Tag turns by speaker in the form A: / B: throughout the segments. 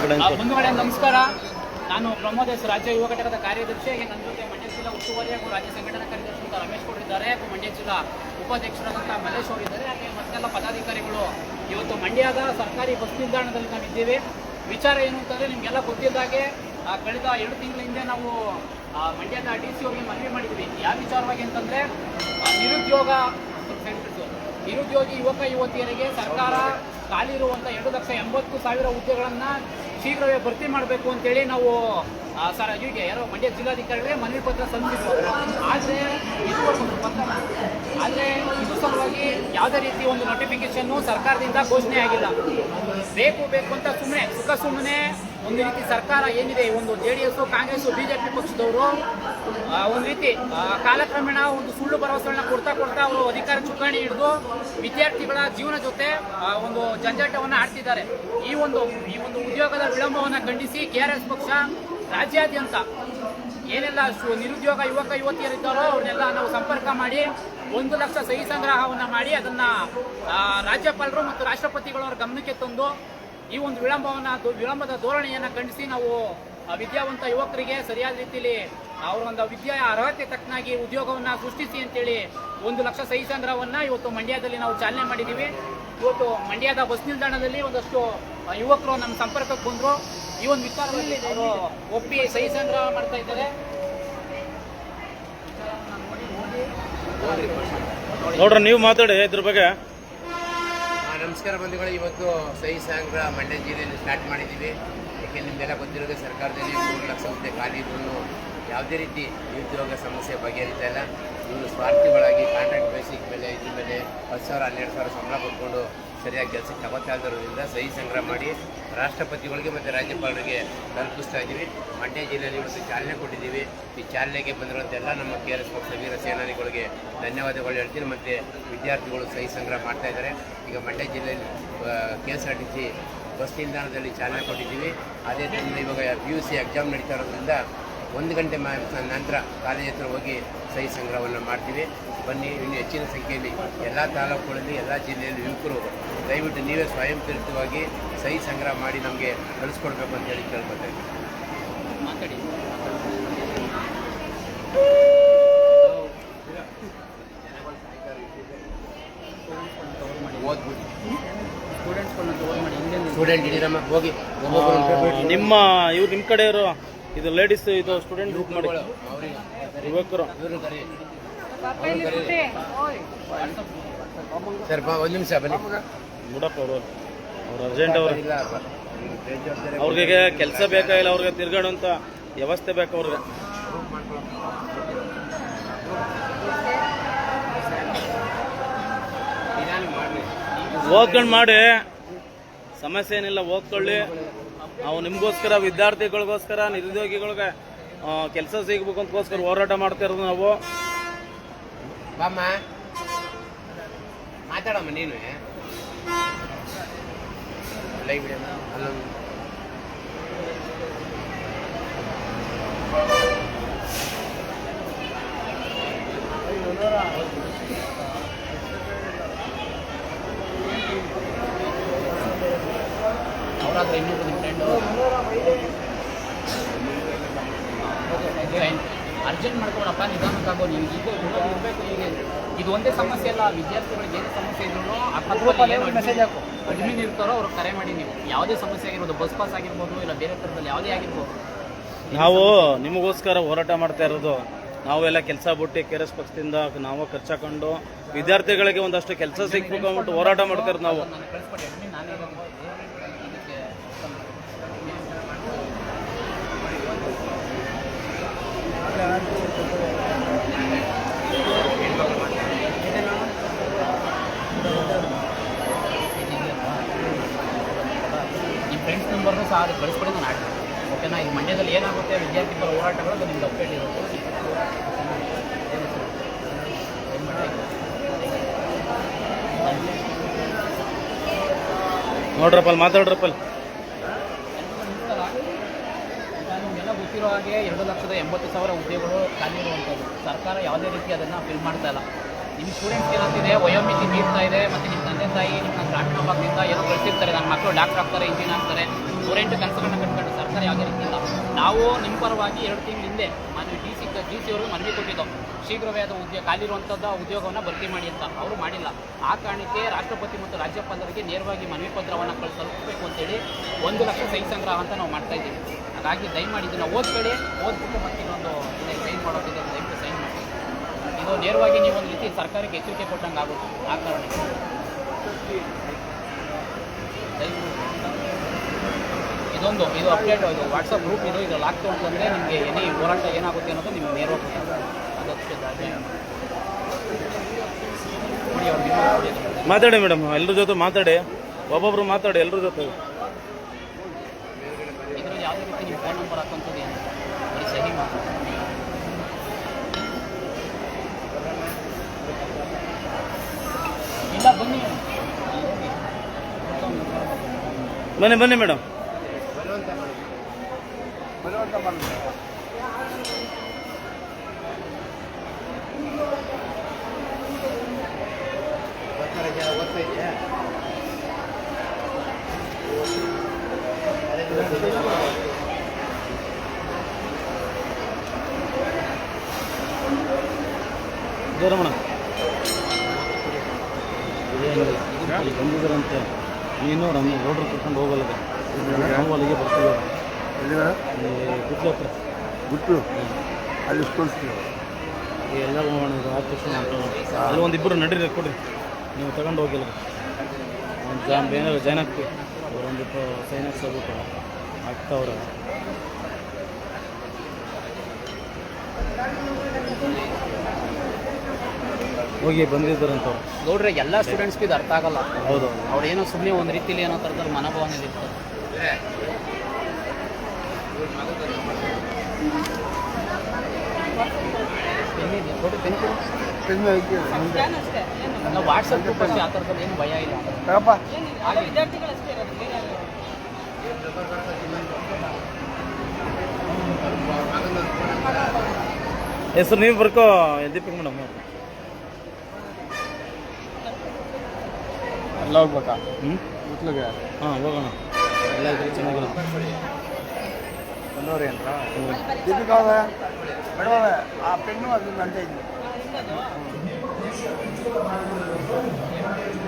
A: ಮುಂದುಗಡೆ ನಮಸ್ಕಾರ. ನಾನು ಪ್ರಮೋದ್ ಎಸ್, ರಾಜ್ಯ ಯುವ ಘಟಕದ ಕಾರ್ಯದರ್ಶಿ. ನನ್ನ ಜೊತೆ ಮಂಡ್ಯ ಜಿಲ್ಲಾ ಉಸ್ತುವಾರಿ ಹಾಗೂ ರಾಜ್ಯ ಸಂಘಟನಾ ಕಾರ್ಯದರ್ಶಿ ಅಂತ ರಮೇಶ್ ಕೊಟ್ಟಿದ್ದಾರೆ, ಹಾಗೂ ಮಂಡ್ಯ ಜಿಲ್ಲಾ ಉಪಾಧ್ಯಕ್ಷರಾದಂಥ ಮಲ್ಲೇಶ್ ಅವರಿದ್ದಾರೆ, ಹಾಗೆ ಮತ್ತೆಲ್ಲ ಪದಾಧಿಕಾರಿಗಳು. ಇವತ್ತು ಮಂಡ್ಯದ ಸರ್ಕಾರಿ ಬಸ್ ನಿಲ್ದಾಣದಲ್ಲಿ ನಾವಿದ್ದೇವೆ. ವಿಚಾರ ಏನು ಅಂತಂದರೆ, ನಿಮಗೆಲ್ಲ ಗೊತ್ತಿದ್ದಾಗೆ ಕಳೆದ 2 ತಿಂಗಳ ಹಿಂದೆ ನಾವು ಮಂಡ್ಯದ DC ಅವರಿಗೆ ಮನವಿ ಮಾಡಿದ್ವಿ. ಯಾವ ವಿಚಾರವಾಗಿ ಅಂತಂದರೆ, ನಿರುದ್ಯೋಗಿ ಯುವಕ ಯುವತಿಯರಿಗೆ ಸರ್ಕಾರ ಖಾಲಿ ಇರುವಂಥ 2,80,000 ಹುದ್ದೆಗಳನ್ನು ಶೀಘ್ರವೇ ಭರ್ತಿ ಮಾಡಬೇಕು ಅಂತೇಳಿ ನಾವು ಹೀಗೆ ಮಂಡ್ಯ ಜಿಲ್ಲಾಧಿಕಾರಿಗಳಿಗೆ ಮನವಿ ಪತ್ರ ಸಲ್ಲಿಸಿದ್ವು. ಆದರೆ ಇದು ಸಲುವಾಗಿ ಯಾವುದೇ ರೀತಿ ಒಂದು ನೋಟಿಫಿಕೇಶನ್ನು ಸರ್ಕಾರದಿಂದ ಘೋಷಣೆ ಆಗಿಲ್ಲ. ಬೇಕು ಅಂತ ಸುಮ್ಮನೆ ಒಂದು ರೀತಿ ಸರ್ಕಾರ ಏನಿದೆ, ಒಂದು JDS, ಕಾಂಗ್ರೆಸ್, BJP ಪಕ್ಷದವರು ಒಂದು ರೀತಿ ಕಾಲಕ್ರಮೇಣ ಒಂದು ಸುಳ್ಳು ಭರವಸೆಗಳನ್ನ ಕೊಡ್ತಾ ಅವರು ಅಧಿಕಾರ ಚುಕ್ಕಾಣಿ ಹಿಡಿದು ವಿದ್ಯಾರ್ಥಿಗಳ ಜೀವನ ಜೊತೆ ಒಂದು ಜಂಜಾಟವನ್ನು ಆಡ್ತಿದ್ದಾರೆ. ಈ ಒಂದು ಉದ್ಯೋಗದ ವಿಳಂಬವನ್ನು ಖಂಡಿಸಿ KRS ಪಕ್ಷ ರಾಜ್ಯಾದ್ಯಂತ ಏನೆಲ್ಲ ನಿರುದ್ಯೋಗ ಯುವಕ ಯುವತಿಯರಿದ್ದಾರೋ ಅವ್ರನ್ನೆಲ್ಲ ನಾವು ಸಂಪರ್ಕ ಮಾಡಿ 1 ಲಕ್ಷ ಸಹಿ ಸಂಗ್ರಹವನ್ನು ಮಾಡಿ ಅದನ್ನು ರಾಜ್ಯಪಾಲರು ಮತ್ತು ರಾಷ್ಟ್ರಪತಿಗಳವರ ಗಮನಕ್ಕೆ ತಂದು ಈ ಒಂದು ವಿಳಂಬದ ಧೋರಣೆಯನ್ನು ಖಂಡಿಸಿ ನಾವು ವಿದ್ಯಾವಂತ ಯುವಕರಿಗೆ ಸರಿಯಾದ ರೀತಿಯಲ್ಲಿ ಅವರ ಒಂದು ವಿದ್ಯಾ ಅರ್ಹತೆ ತಕ್ಕನಾಗಿ ಉದ್ಯೋಗವನ್ನು ಸೃಷ್ಟಿಸಿ ಅಂತೇಳಿ 1 ಲಕ್ಷ ಸಹಿ ಸಂಗ್ರಹವನ್ನು ಇವತ್ತು ಮಂಡ್ಯದಲ್ಲಿ ನಾವು ಚಾಲನೆ ಮಾಡಿದ್ದೀವಿ. ಇವತ್ತು ಮಂಡ್ಯದ ಬಸ್ ನಿಲ್ದಾಣದಲ್ಲಿ ಒಂದಷ್ಟು ಯುವಕರು ನಮ್ಮ ಸಂಪರ್ಕಕ್ಕೆ ಬಂದರು. ಈ ಒಂದು ವಿಚಾರದಲ್ಲಿ ಅವರು ಒಪ್ಪಿ ಸಹಿ ಸಂಗ್ರಹ ಮಾಡ್ತಾ ಇದ್ದಾರೆ.
B: ನೋಡ್ರಿ, ನೀವು ಮಾತಾಡಿ ಇದ್ರ ಬಗ್ಗೆ.
C: ನಮಸ್ಕಾರ ಬಂಧುಗಳು. ಇವತ್ತು ಸಹಿ ಸಂಗ್ರಹ ಮಂಡ್ಯ ಜಿಲ್ಲೆಯಲ್ಲಿ ಸ್ಟಾರ್ಟ್ ಮಾಡಿದ್ದೀವಿ. ಏಕೆ ನಿಮಗೆಲ್ಲ ಗೊತ್ತಿರೋದು, ಸರ್ಕಾರದಲ್ಲಿ 3 ಲಕ್ಷ ಹುದ್ದೆ ಖಾಲಿ ಇದ್ರೂ ಯಾವುದೇ ರೀತಿ ನಿರುದ್ಯೋಗ ಸಮಸ್ಯೆ ಬಗೆಹರಿತಾ ಇಲ್ಲ. ಇವರು ಸ್ವಾರ್ಥಿಗಳಾಗಿ ಕಾಂಟ್ರಾಕ್ಟ್ ಬೇಸಿಕ್ ಮೇಲೆ ಇದ್ರ ಮೇಲೆ 10,000 12,000 ಸಂಬಳ ಕೊಟ್ಕೊಂಡು ಸರಿಯಾಗಿ ಕೆಲಸಕ್ಕೆ ತಗೋತಾ ಇರೋದ್ರಿಂದ ಸಹಿ ಸಂಗ್ರಹ ಮಾಡಿ ರಾಷ್ಟ್ರಪತಿಗಳಿಗೆ ಮತ್ತು ರಾಜ್ಯಪಾಲರಿಗೆ ತಲುಪಿಸ್ತಾ ಇದ್ದೀವಿ. ಮಂಡ್ಯ ಜಿಲ್ಲೆಯಲ್ಲಿ ಇವತ್ತು ಚಾಲನೆ ಕೊಟ್ಟಿದ್ದೀವಿ. ಈ ಚಾಲನೆಗೆ ಬಂದಿರುವಂತೆಲ್ಲ ನಮ್ಮ KRS ಪಕ್ಷ ವೀರ ಸೇನಾನಿಗಳಿಗೆ ಧನ್ಯವಾದಗಳು ಹೇಳ್ತೀನಿ. ಮತ್ತು ವಿದ್ಯಾರ್ಥಿಗಳು ಸಹಿ ಸಂಗ್ರಹ ಮಾಡ್ತಾ ಇದ್ದಾರೆ. ಈಗ ಮಂಡ್ಯ ಜಿಲ್ಲೆಯಲ್ಲಿ KSRTC ಬಸ್ ನಿಲ್ದಾಣದಲ್ಲಿ ಚಾಲನೆ ಕೊಟ್ಟಿದ್ದೀವಿ. ಅದೇ ಟೈಮಲ್ಲಿ ಇವಾಗ PUC ಎಕ್ಸಾಮ್ ನಡೀತಾ ಇರೋದ್ರಿಂದ 1 ಗಂಟೆ ನಂತರ ಕಾಲೇಜ್ ಹತ್ರ ಹೋಗಿ ಸಹಿ ಸಂಗ್ರಹವನ್ನು ಮಾಡ್ತೀವಿ. ಬನ್ನಿ, ಇನ್ನು ಹೆಚ್ಚಿನ ಸಂಖ್ಯೆಯಲ್ಲಿ ಎಲ್ಲ ತಾಲೂಕುಗಳಲ್ಲಿ ಎಲ್ಲ ಜಿಲ್ಲೆಯಲ್ಲಿ ಯುವಕರು ದಯವಿಟ್ಟು ನೀವೇ ಸ್ವಯಂ ಪ್ರೇರಿತವಾಗಿ ಸಹಿ ಸಂಗ್ರಹ ಮಾಡಿ ನಮಗೆ ಕಳಿಸ್ಕೊಡ್ಬೇಕು ಅಂತ ಹೇಳಿ ಕೇಳ್ಕೊತಾ ಇದ್ದೀವಿ. ಸ್ಟೂಡೆಂಟ್ ಇಡೀರಮ್ಮ ಹೋಗಿ
B: ನಿಮ್ಮ ಕಡೆಯವರು ಇದು ಲೇಡೀಸ್, ಇದು ಸ್ಟೂಡೆಂಟ್ ಗ್ರೂಪ್ ಮಾಡಿ ಯುವಕರು.
C: ಸರ್ 1 ನಿಮಿಷ ಬನ್ನಿ.
B: ಬಿಡಪ್ಪ, ಅವ್ರು ಅರ್ಜೆಂಟ್, ಅವ್ರಿಗೆ ಕೆಲಸ ಬೇಕಾಗಿಲ್ಲ, ಅವ್ರಿಗೆ ತಿರ್ಗಾಡುವಂಥ ವ್ಯವಸ್ಥೆ ಬೇಕು. ಅವ್ರಿಗೆ ಓದ್ಕೊಂಡು ಮಾಡಿ, ಸಮಸ್ಯೆ ಏನಿಲ್ಲ, ಓದ್ಕೊಳ್ಳಿ. ನಾವು ನಿಮಗೋಸ್ಕರ, ವಿದ್ಯಾರ್ಥಿಗಳಿಗೋಸ್ಕರ, ನಿರುದ್ಯೋಗಿಗಳಿಗೆ ಕೆಲಸ ಸಿಗಬೇಕು ಅಂತಗೋಸ್ಕರ ಹೋರಾಟ ಮಾಡ್ತಾ ಇರೋದು ನಾವು.
C: ಬಾಮ್ಮ ಮಾತಾಡಮ್ಮ, ನೀನು ಲೈವ್ ಅಲ್ಲೊಂದು
A: ಅವರಾದ್ರೆ ಇನ್ನೊಬ್ಬ ನಿಮ್ಮ ಫ್ರೆಂಡು ಅರ್ಜೆಂಟ್ ಮಾಡ್ಕೊಡಪ್ಪ, ನಿಧಾನಕ್ಕಾಗೋ. ನೀವು ಈಗ ಇರಬೇಕು. ಈಗ ಇದು ಒಂದೇ ಸಮಸ್ಯೆ ಅಲ್ಲ, ವಿದ್ಯಾರ್ಥಿಗಳಿಗೆ ಏನೇ ಸಮಸ್ಯೆ ಇದ್ರು ಮೆಸೇಜ್ ಹಾಕು, ಅಡ್ಮಿನ್ ಇರ್ತಾರೋ ಅವ್ರಿಗೆ ಕರೆ ಮಾಡಿ. ನೀವು ಯಾವುದೇ ಸಮಸ್ಯೆ ಆಗಿರ್ಬೋದು, ಬಸ್ ಪಾಸ್ ಆಗಿರ್ಬೋದು, ಇಲ್ಲ ಬೇರೆ ಥರದಲ್ಲಿ ಯಾವುದೇ ಆಗಿರ್ಬೋದು,
B: ನಾವು ನಿಮಗೋಸ್ಕರ ಹೋರಾಟ ಮಾಡ್ತಾ ಇರೋದು. ನಾವೆಲ್ಲ ಕೆಲಸ ಬಿಟ್ಟು KRS ಪಕ್ಷದಿಂದ ನಾವು ಖರ್ಚಾಕೊಂಡು ವಿದ್ಯಾರ್ಥಿಗಳಿಗೆ ಒಂದಷ್ಟು ಕೆಲಸ ಸಿಗ್ಬೇಕು ಅಂದ್ಬಿಟ್ಟು ಹೋರಾಟ ಮಾಡ್ತಾ ಇರೋದು ನಾವು.
A: ಕಳಿಸ್ಕೊಡಿ ಅಡ್ಮಿನ್, ನಾನೇ ಇದಕ್ಕೆ ನಿಮ್ಮ ಫ್ರೆಂಡ್ಸ್ ನಂಬರ್ನು ಸಹ ಅದಕ್ಕೆ ಕಳಿಸ್ಕೊಡಿ, ನಾನು ಆಡ್ತೀನಿ. ಓಕೆನಾ? ಈ ಮಂಡ್ಯದಲ್ಲಿ ಏನಾಗುತ್ತೆ ವಿದ್ಯಾರ್ಥಿ ಪರ ಹೋರಾಟಗಳು ನಿಮ್ಗೆ ಅಪ್ಡೇಟ್ ಇರುತ್ತೆ.
B: ನೋಡ್ರಪ್ಪ, ಮಾತಾಡ್ರಪ್ಪಲ್.
A: ನಿಮಗೆಲ್ಲ ಗೊತ್ತಿರೋ ಹಾಗೆ 2,80,000 ಹುದ್ದೆಗಳು ಖಾಲಿ ಇರುವಂಥದ್ದು. ಸರ್ಕಾರ ಯಾವುದೇ ರೀತಿ ಅದನ್ನು ಫಿಲ್ ಮಾಡ್ತಾ ಇಲ್ಲ. ನಿಮ್ಮ ಸ್ಟೂಡೆಂಟ್ಸ್ ಏನಾಗ್ತಿದೆ, ವಯೋಮಿತಿ ಮೀರ್ತಾ ಇದೆ. ಮತ್ತು ನಿಮ್ಮ ತಂದೆ ತಾಯಿ ನಿಮ್ಮ ಗ್ರಾಮೀಣ ಭಾಗದಿಂದ ಏನೋ ಕಳಿಸಿರ್ತಾರೆ, ನನ್ನ ಮಕ್ಕಳು ಡಾಕ್ಟರ್ ಆಗ್ತಾರೆ, ಇಂಜಿನಿಯರ್ ಆಗ್ತಾರೆ, ನೂರೆಂಟು ಕನಸುಗಳನ್ನ ಕಟ್ಕೊಂಡು ಸರ್ಕಾರ ಯಾವುದೇ ರೀತಿ ಇಲ್ಲ. ನಾವು ನಿಮ್ಮ ಪರವಾಗಿ 2 ತಿಂಗಳ ಹಿಂದೆ ಡಿ ಸಿ ಅವ್ರಿಗೆ ಮನವಿ ಕೊಟ್ಟಿದ್ದು ಶೀಘ್ರವೇ ಅದು ಖಾಲಿ ಇರುವಂಥದ್ದು ಉದ್ಯೋಗವನ್ನು ಭರ್ತಿ ಮಾಡಿ ಅಂತ. ಅವರು ಮಾಡಿಲ್ಲ. ಆ ಕಾರಣಕ್ಕೆ ರಾಷ್ಟ್ರಪತಿ ಮತ್ತು ರಾಜ್ಯಪಾಲರಿಗೆ ನೇರವಾಗಿ ಮನವಿ ಪತ್ರವನ್ನು ತಲುಪಿಸಬೇಕು ಅಂತೇಳಿ 1 ಲಕ್ಷ ಸಹಿ ಸಂಗ್ರಹ ಅಂತ ನಾವು ಮಾಡ್ತಾ ಇದ್ದೀವಿ. ಹಾಗಾಗಿ ದಯಮಾಡಿ ಇದನ್ನು ಓದ್ಬಿಟ್ಟು ಮತ್ತೆ ಇನ್ನೊಂದು ಸೈನ್ ಮಾಡೋದಿದೆ, ದಯವಿಟ್ಟು ಸೈನ್ ಮಾಡಿ. ಇದು ನೇರವಾಗಿ ನೀವು ಒಂದು ರೀತಿ ಸರ್ಕಾರಕ್ಕೆ ಎಚ್ಚರಿಕೆ ಕೊಟ್ಟಂಗೆ ಆಗುತ್ತೆ. ಆ ಕಾರಣಕ್ಕೆ ಇದು ಅಪ್ಡೇಟ್, ಇದು ವಾಟ್ಸಪ್ ಗ್ರೂಪ್ ಇದ್ರಲ್ಲಿ ಆಗ್ತು ಅಂತಂದರೆ ನಿಮಗೆ ಏನೇ ಹೋರಾಟ ಏನಾಗುತ್ತೆ ಅನ್ನೋದು ನಿಮ್ಗೆ ನೇರವಾಗಿ ಗೊತ್ತಾಗುತ್ತೆ. ಅದಕ್ಕೆ ನೋಡಿ ಅವ್ರಿಗೆ
B: ಮಾತಾಡಿ ಮೇಡಮ್, ಎಲ್ಲರ ಜೊತೆ ಮಾತಾಡಿ, ಒಬ್ಬೊಬ್ರು ಮಾತಾಡಿ ಎಲ್ಲರ ಜೊತೆ.
A: ಇದರಲ್ಲಿ ಯಾವುದೇ ರೀತಿ ನಿಮ್ಮ ಫೋನ್ ನಂಬರ್ ಹಾಕೋಂಥದ್ದು ಏನು ಬರೀ ಸಹಿ ಮಾತ್ರ. ಇಲ್ಲ ಬನ್ನಿ
B: ಬನ್ನಿ ಮೇಡಮ್. ರಮಣ ಬಂದಿದ್ದಾರಂತೆ, ನೀನು ನಮ್ಮ ರೋಡ್ರು ಕರ್ಕೊಂಡು ಹೋಗಲ್ಲ, ನಾವು ಅಲ್ಲಿಗೆ ಬರ್ತೀವಿ. ಗುಡ್ಲು ಹತ್ರ
D: ಬಿಟ್ಟು ಅಲ್ಲಿ ತೋರಿಸ್ತೀವಿ.
B: ಎಲ್ಲ ಆಪರೇಷನ್ ಅಲ್ಲಿ ಒಂದಿಬ್ಬರು ನಡೀರಿ ಕೊಡ್ರಿ, ನೀವು ತಗೊಂಡು ಹೋಗಿಲ್ಲ. ಒಂದು ಏನಾದ್ರು ಜಾಯ್ನ್ ಆಗ್ತೀವಿ, ಒಂದಿಟ್ಟು ಸೈನ್ ಹಾಕ್ಸೋಗ್ಬಿಟ್ಟು ಆಗ್ತಾವ್ರೆ. ಹೋಗಿ ಬಂದಿದ್ದಾರಂತವ್ರು
A: ನೋಡ್ರಿ. ಎಲ್ಲ ಸ್ಟೂಡೆಂಟ್ಸ್ಗೂ ಇದು ಅರ್ಥ ಆಗಲ್ಲ.
B: ಹೌದು,
A: ಅವ್ರೇನೋ ಸುಮ್ಮನೆ ಒಂದು ರೀತಿಯಲ್ಲಿ ಏನೋ ಥರದಲ್ಲಿ ಮನೋಭಾವನೆ ಇರ್ತದೆ. ನಾವು ವಾಟ್ಸಪ್ ಗ್ರೂಪ್ ಅಷ್ಟೇ, ಆ ಥರದಲ್ಲಿ ಏನು ಭಯ ಇಲ್ಲ.
B: ಹೆಸರು ನೀವು ಬರ್ಕೋ ದೀಪಕ್ ಮೇಡಮ್.
D: ಎಲ್ಲ ಹೋಗ್ಬೇಕಾ? ಮುಟ್ಲಿಗೆ
B: ಹಾಂ ಹೋಗೋಣ, ಎಲ್ಲ ಇದ್ರೆ ಚೆನ್ನಾಗಿಲ್ಲ.
D: ಬಂದವ್ರಿ ಅಂತ ದೀಪಿಕಾ ಅವರೇ ಮೇಡಮ್, ಆ ಪೆನ್ನು ಅದು ಅಂತ ಇದ್ವಿ.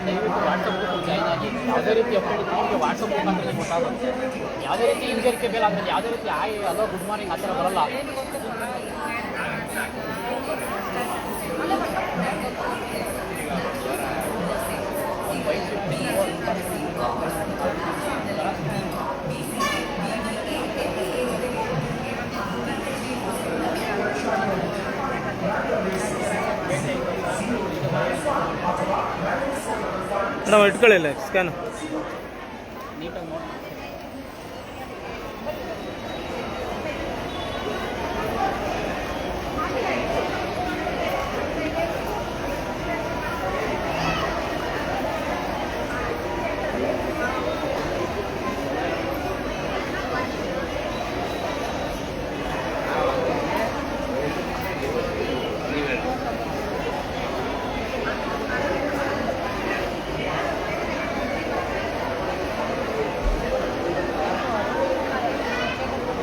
A: ದಯವಿಟ್ಟು ವಾಟ್ಸಪ್ ಗ್ರೂಪ್ ಜಾಯ್ನ್ ಆಗಿ ಯಾವುದೇ ರೀತಿ ಅಪ್ಡೇಟ್ ಇದ್ದರೆ ನಿಮಗೆ ವಾಟ್ಸಪ್ ಮುಖಾಂತರ ಗೊತ್ತಾಗುತ್ತೆ. ಯಾವುದೇ ರೀತಿ ಹಿಂಜರಿಕೆ ಬೇಡ, ಅದರಲ್ಲಿ ಯಾವುದೇ ರೀತಿ ಹಾಯ್ ಹಲೋ ಗುಡ್ ಮಾರ್ನಿಂಗ್ ಆ ಥರ ಬರಲ್ಲ.
B: ನಾವು ಇಟ್ಕೊಳ್ಳಿಲ್ಲ ಸ್ಕ್ಯಾನ್
A: ನೀಟಾಗಿ ನೋಡಿ.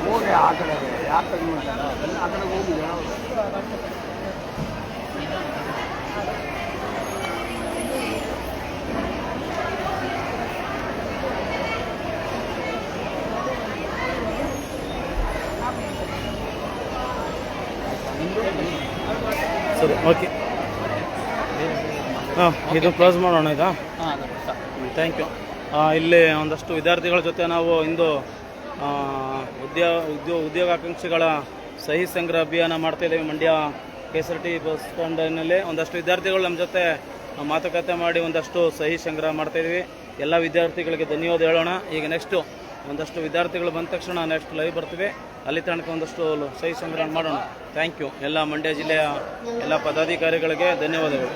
D: ಹೋಗಿ ಆ ಕಡೆ ಯಾಕೆ ತೆಗೆದುಕೊಂಡ ಆ ಕಡೆ ಹೋಗಿ
B: ಸರಿ, ಓಕೆ. ಹಾಂ, ಇದು ಕ್ಲೋಸ್ ಮಾಡೋಣ ಈಗ.
A: ಹಾಂ, ಅದು ಸಾಕು.
B: Thank you. ಇಲ್ಲಿ ಒಂದಷ್ಟು ವಿದ್ಯಾರ್ಥಿಗಳ ಜೊತೆ ನಾವು ಇಂದು ಉದ್ಯೋಗಾಕಾಂಕ್ಷಿಗಳ ಸಹಿ ಸಂಗ್ರಹ ಅಭಿಯಾನ ಮಾಡ್ತಾಯಿದ್ದೇವೆ. ಮಂಡ್ಯ KSRT ಬಸ್ ಸ್ಟ್ಯಾಂಡ್ನಲ್ಲಿ ಒಂದಷ್ಟು ವಿದ್ಯಾರ್ಥಿಗಳು ನಮ್ಮ ಜೊತೆ ಮಾತುಕತೆ ಮಾಡಿ ಒಂದಷ್ಟು ಸಹಿ ಸಂಗ್ರಹ ಮಾಡ್ತಾಯಿದ್ವಿ. ಎಲ್ಲ ವಿದ್ಯಾರ್ಥಿಗಳಿಗೆ ಧನ್ಯವಾದ ಹೇಳೋಣ. ಈಗ ನೆಕ್ಸ್ಟು ಒಂದಷ್ಟು ವಿದ್ಯಾರ್ಥಿಗಳು ಬಂದ ತಕ್ಷಣ ನೆಕ್ಸ್ಟ್ ಲೈವ್ ಬರ್ತೀವಿ, ಅಲ್ಲಿ ತನಕ ಒಂದಷ್ಟು ಸಹಿ ಸಂಗ್ರಹ ಮಾಡೋಣ. Thank you. ಎಲ್ಲ ಮಂಡ್ಯ ಜಿಲ್ಲೆಯ ಎಲ್ಲ ಪದಾಧಿಕಾರಿಗಳಿಗೆ ಧನ್ಯವಾದಗಳು.